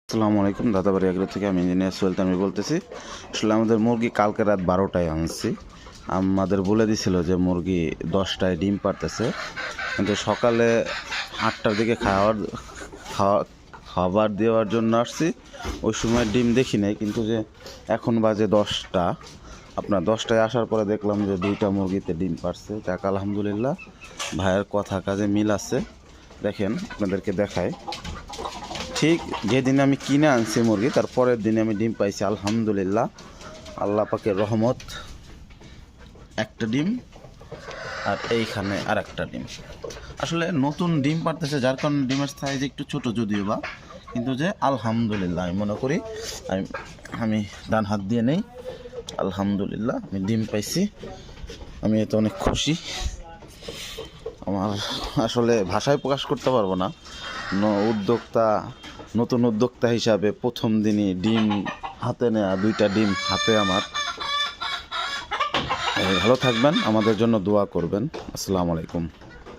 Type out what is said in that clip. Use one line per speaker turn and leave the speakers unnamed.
আসসালামু আলাইকুম। দাদাবাড়ি এগ্রো থেকে আমি ইঞ্জিনিয়ার সোহেল তানভীর বলতেছি। আসলে আমাদের মুরগি কালকে রাত 12টায় আনছি। আমাদের বলে দিছিল যে মুরগি 10টায় ডিম পারতেছে, কিন্তু সকালে 8টার দিকে খাবার দেওয়ার জন্য আসছি। ওই সময় ডিম দেখি নাই, কিন্তু যে এখন বাজে 10টা, আপনার 10টায় আসার পরে দেখলাম যে 2টা মুরগিতে ডিম পারছে। যাক আলহামদুলিল্লাহ, ভাইয়ের কথা কাজে মিল আছে। দেখেন, আপনাদেরকে দেখায়, ঠিক যেদিন আমি কিনে আনছি মুরগি তার পরের দিনে আমি ডিম পাইছি আলহামদুলিল্লাহ। আল্লাহ পাকের রহমত। একটা ডিম আর এইখানে আর একটা ডিম। আসলে নতুন ডিম পারতেছে, যার কারণে ডিমের সাইজ একটু ছোট যদিও বা, কিন্তু যে আলহামদুলিল্লাহ আমি মনে করি, আমি ডান হাত দিয়ে নেই, আলহামদুলিল্লাহ আমি ডিম পাইছি। আমি এতে অনেক খুশি। আমার আসলে ভাষায় প্রকাশ করতে পারবো না। নতুন উদ্যোক্তা হিসাবে প্রথম দিনই ডিম হাতে নেয়া, 2টা ডিম হাতে আমার। ভালো থাকবেন, আমাদের জন্য দোয়া করবেন। আসসালামু আলাইকুম।